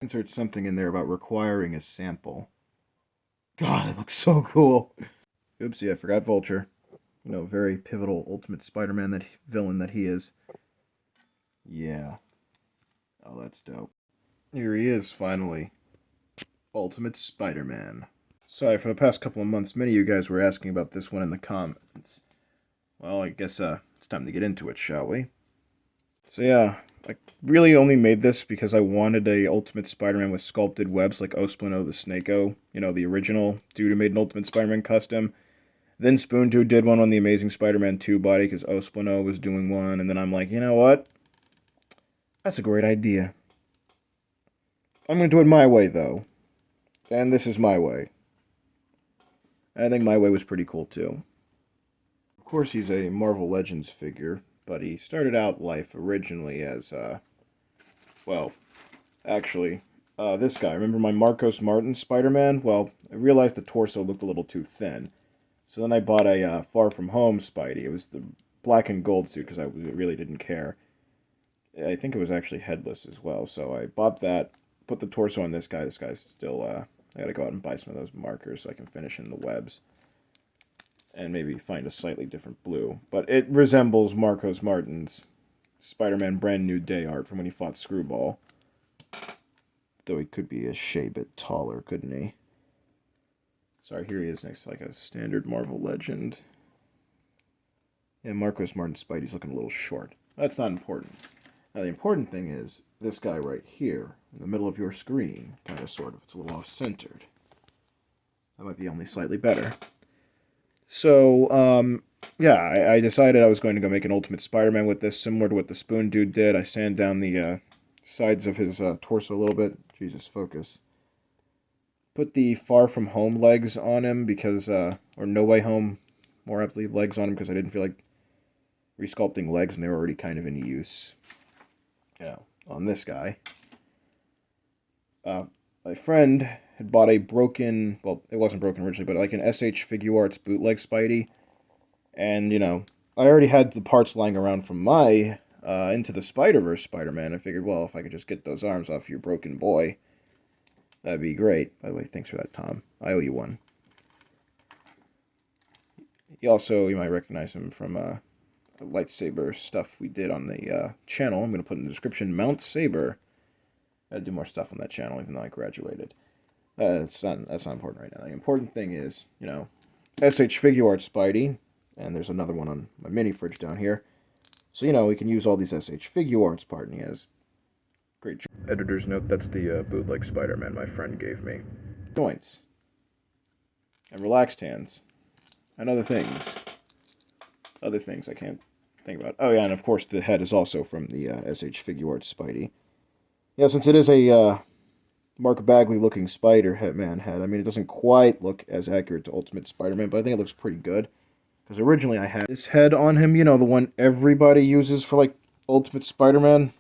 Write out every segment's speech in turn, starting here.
Insert something in there about requiring a sample. God, it looks so cool. Oopsie, I forgot Vulture. You know, very pivotal Ultimate Spider-Man villain that he is. Yeah. Oh, that's dope. Here he is, finally. Ultimate Spider-Man. Sorry, for the past couple of months, many of you guys were asking about this one in the comments. Well, I guess it's time to get into it, shall we? So yeah, I really only made this because I wanted a Ultimate Spider-Man with sculpted webs like Osplano the Snakeo, you know, the original dude who made an Ultimate Spider-Man custom. Then Spoon Dude did one on the Amazing Spider-Man 2 body because Osplano was doing one, and then I'm like, you know what? That's a great idea. I'm gonna do it my way though, and this is my way. And I think my way was pretty cool too. Of course, he's a Marvel Legends figure, but he started out life originally as well, actually, this guy. Remember my Marcos Martin Spider-Man? Well, I realized the torso looked a little too thin. So then I bought a Far From Home Spidey. It was the black and gold suit because I really didn't care. I think it was actually headless as well. So I bought that, put the torso on this guy. This guy's still, I gotta go out and buy some of those markers so I can finish in the webs. And maybe find a slightly different blue. But it resembles Marcos Martin's Spider-Man Brand New Day art from when he fought Screwball. Though he could be a shade bit taller, couldn't he? Sorry, here he is next to like a standard Marvel Legend. Yeah, Marcos Martin Spidey's looking a little short. That's not important. Now, the important thing is this guy right here, in the middle of your screen, kind of sort of. It's a little off-centered. That might be only slightly better. So, yeah, I decided I was going to go make an Ultimate Spider-Man with this, similar to what the Spoon Dude did. I sand down the sides of his torso a little bit. Jesus, focus. Put the Far From Home legs on him because, or No Way Home, more aptly, legs on him because I didn't feel like resculpting legs and they were already kind of in use. You know, on this guy. My friend had bought a broken, well, it wasn't broken originally, but like an SH Figuarts bootleg Spidey. And, you know, I already had the parts lying around from my Into the Spider-Verse Spider-Man. I figured, well, if I could just get those arms off your broken boy, that'd be great. By the way, thanks for that, Tom. I owe you one. He also, you might recognize him from the lightsaber stuff we did on the channel. I'm going to put in the description, Mount Saber. Gotta do more stuff on that channel, even though I graduated. That's not important right now. The important thing is, you know, SH Figuarts Spidey, and there's another one on my mini fridge down here. So, you know, we can use all these SH Figuarts part, and he has great editor's note. That's the bootleg Spider-Man my friend gave me. Joints. And relaxed hands. And other things. Other things I can't think about. Oh, yeah, and of course the head is also from the SH Figuarts Spidey. Yeah, since it is a Mark Bagley looking Spider-Man head, I mean, it doesn't quite look as accurate to Ultimate Spider-Man, but I think it looks pretty good. Because originally I had this head on him, you know, the one everybody uses for, like, Ultimate Spider-Man.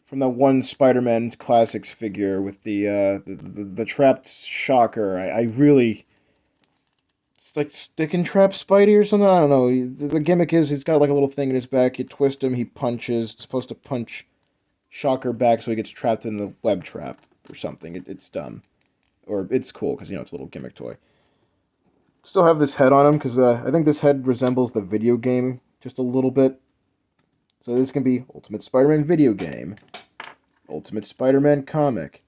From that one Spider-Man Classics figure with the trapped shocker. I really... It's like stick and trap Spidey or something? I don't know. The gimmick is he's got, like, a little thing in his back. You twist him, he punches. It's supposed to punch Shocker back so he gets trapped in the web trap or something. It's dumb. Or it's cool because, you know, it's a little gimmick toy. Still have this head on him because I think this head resembles the video game just a little bit. So this can be Ultimate Spider-Man video game, Ultimate Spider-Man comic,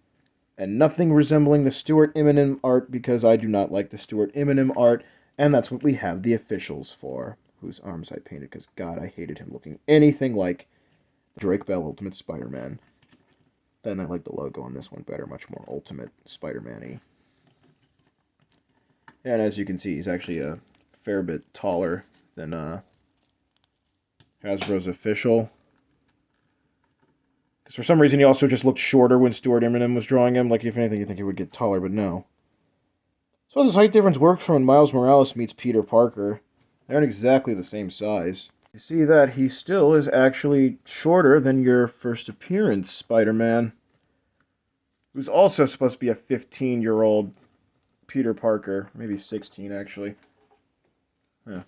and nothing resembling the Stuart Immonen art because I do not like the Stuart Immonen art, and that's what we have the officials for, whose arms I painted because, God, I hated him looking anything like Drake Bell Ultimate Spider-Man. Then I like the logo on this one better, much more Ultimate Spider-Man-y. And as you can see, he's actually a fair bit taller than Hasbro's official. Because for some reason he also just looked shorter when Stuart Immonen was drawing him. Like, if anything, you think he would get taller, but no. So this height difference works from when Miles Morales meets Peter Parker. They aren't exactly the same size. You see that he still is actually shorter than your first appearance Spider-Man, who's also supposed to be a 15-year-old Peter Parker. Maybe 16, actually. Yeah.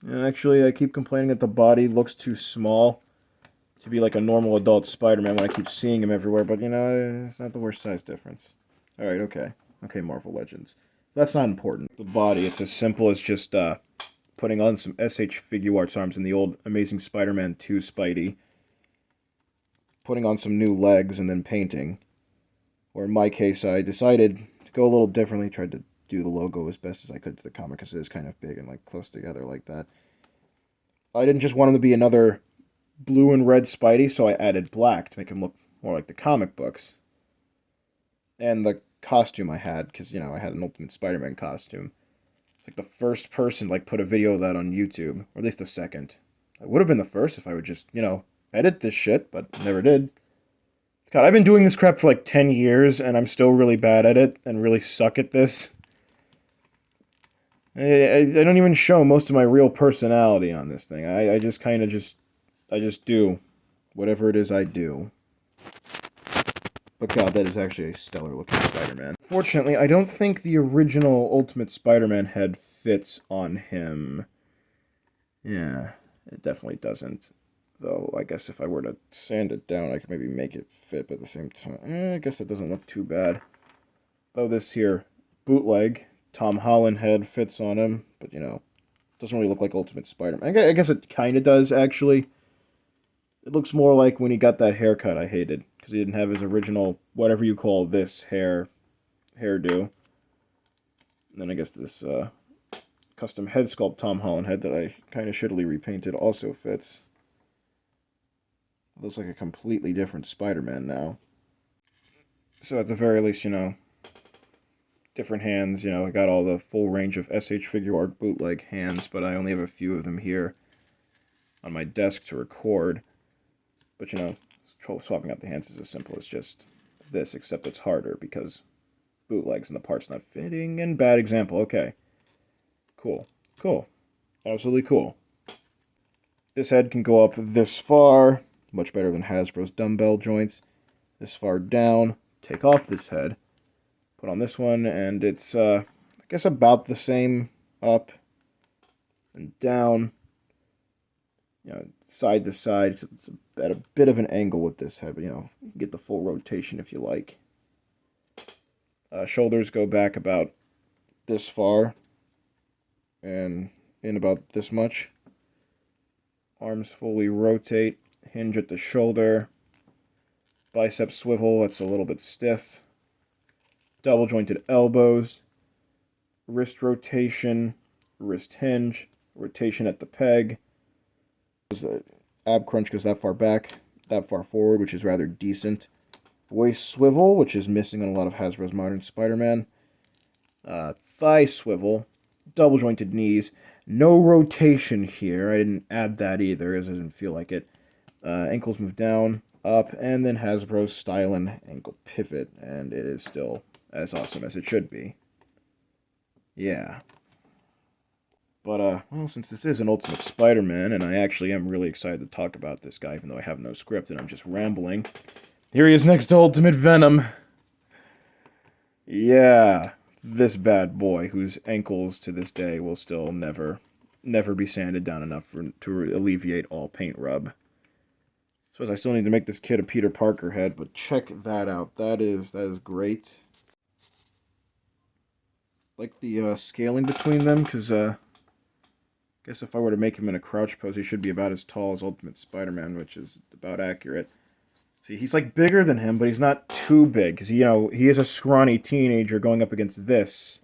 Actually, I keep complaining that the body looks too small. to be like a normal adult Spider-Man when I keep seeing him everywhere, but you know, it's not the worst size difference. Alright, okay. Okay, Marvel Legends. That's not important. The body, it's as simple as just putting on some SH Figuarts arms in the old Amazing Spider-Man 2 Spidey, putting on some new legs, and then painting. Or in my case, I decided to go a little differently, tried to do the logo as best as I could to the comic, because it is kind of big and like close together like that. I didn't just want him to be another blue and red Spidey, so I added black to make him look more like the comic books. And the costume I had, because, you know, I had an Ultimate Spider-Man costume. It's like the first person like put a video of that on YouTube, or at least the second. I would have been the first if I would just, you know, edit this shit, but never did. God, I've been doing this crap for like 10 years, and I'm still really bad at it, and really suck at this. I don't even show most of my real personality on this thing. I just kind of I just do whatever it is I do. But God, that is actually a stellar-looking Spider-Man. Fortunately, I don't think the original Ultimate Spider-Man head fits on him. Yeah, it definitely doesn't. Though, I guess if I were to sand it down, I could maybe make it fit, but at the same time, I guess it doesn't look too bad. Though this here bootleg Tom Holland head fits on him, but, you know, doesn't really look like Ultimate Spider-Man. I guess it kind of does, actually. It looks more like when he got that haircut I hated, because he didn't have his original, whatever you call this, hairdo. And then I guess this custom head sculpt Tom Holland head that I kind of shittily repainted also fits. It looks like a completely different Spider-Man now. So at the very least, you know, different hands, you know, I got all the full range of SH Figuart bootleg hands, but I only have a few of them here on my desk to record. But, you know, swapping out the hands is as simple as just this, except it's harder because bootlegs and the parts not fitting, and bad example. Okay. Cool. Cool. Absolutely cool. This head can go up this far, much better than Hasbro's dumbbell joints. This far down, take off this head, put on this one, and it's, I guess about the same up and down. You know, side to side, except it's at a bit of an angle with this head, but, you know, you can get the full rotation if you like. Shoulders go back about this far, and in about this much. Arms fully rotate, hinge at the shoulder, bicep swivel, that's a little bit stiff. Double jointed elbows, wrist rotation, wrist hinge, rotation at the peg. The ab crunch goes that far back, that far forward, which is rather decent. Waist swivel, which is missing on a lot of Hasbro's modern Spider-Man. Thigh swivel, double jointed knees. No rotation here. I didn't add that either, as I didn't feel like it. Ankles move down, up, and then Hasbro's Stylin' ankle pivot, and it is still as awesome as it should be. Yeah. But, well, since this is an Ultimate Spider-Man, and I actually am really excited to talk about this guy, even though I have no script and I'm just rambling, here he is next to Ultimate Venom. Yeah, this bad boy, whose ankles to this day will still never be sanded down enough to alleviate all paint rub. Suppose I still need to make this kid a Peter Parker head, but check that out. That is great. Like the scaling between them, because I guess if I were to make him in a crouch pose, he should be about as tall as Ultimate Spider-Man, which is about accurate. See, he's like bigger than him, but he's not too big, because, you know, he is a scrawny teenager going up against this.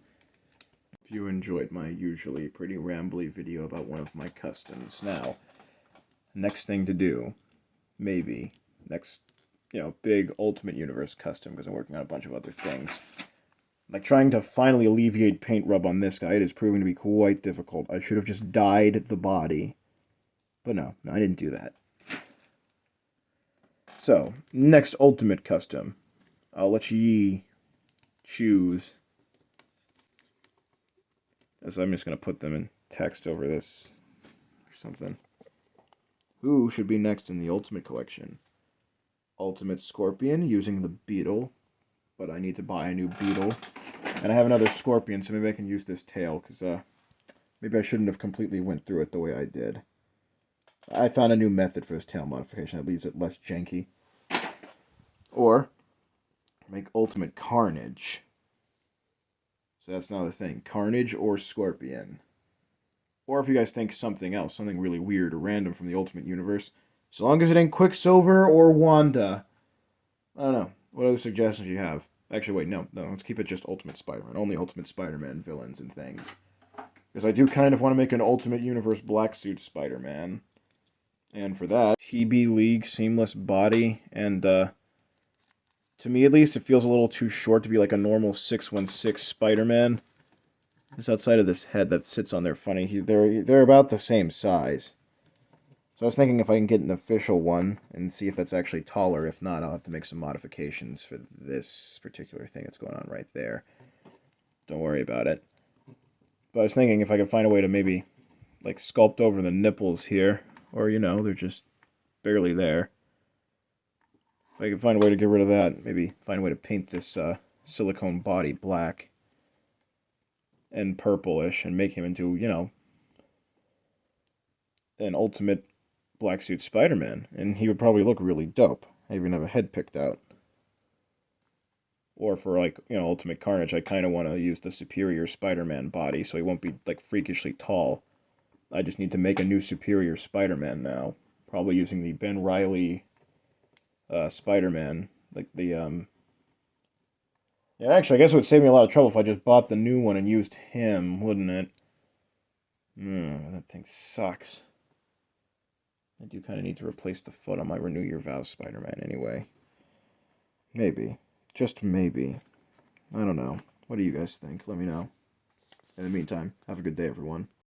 If you enjoyed my usually pretty rambly video about one of my customs. Now, next thing to do, maybe, next, you know, big Ultimate Universe custom, because I'm working on a bunch of other things. Like, trying to finally alleviate paint rub on this guy, it is proving to be quite difficult. I should have just dyed the body. But no, I didn't do that. So, next Ultimate Custom. I'll let ye choose. As I'm just going to put them in text over this or something. Who should be next in the Ultimate Collection? Ultimate Scorpion, using the Beetle. But I need to buy a new Beetle. And I have another Scorpion, so maybe I can use this tail, because maybe I shouldn't have completely went through it the way I did. I found a new method for this tail modification that leaves it less janky. Or make Ultimate Carnage. So that's another thing. Carnage or Scorpion. Or if you guys think something else, something really weird or random from the Ultimate Universe. So long as it ain't Quicksilver or Wanda. I don't know. What other suggestions you have? Actually, wait, no. Let's keep it just Ultimate Spider-Man. Only Ultimate Spider-Man villains and things. Because I do kind of want to make an Ultimate Universe Black Suit Spider-Man. And for that, TB League Seamless Body. And, to me at least, it feels a little too short to be like a normal 616 Spider-Man. Just outside of this head that sits on there funny. They're about the same size. So I was thinking if I can get an official one and see if that's actually taller. If not, I'll have to make some modifications for this particular thing that's going on right there. Don't worry about it. But I was thinking if I could find a way to maybe like sculpt over the nipples here, or they're just barely there. If I could find a way to get rid of that, maybe find a way to paint this silicone body black and purplish and make him into, an ultimate black suit Spider-Man, and he would probably look really dope. I even have a head picked out. Or for like, Ultimate Carnage, I kind of want to use the superior Spider-Man body, so he won't be like freakishly tall. I just need to make a new superior Spider-Man now, probably using the Ben Reilly Spider-Man, like the Yeah, actually, I guess it would save me a lot of trouble if I just bought the new one and used him, wouldn't it? That thing sucks. I do kind of need to replace the foot on my Renew Your Vows Spider-Man anyway. Maybe. Just maybe. I don't know. What do you guys think? Let me know. In the meantime, have a good day, everyone.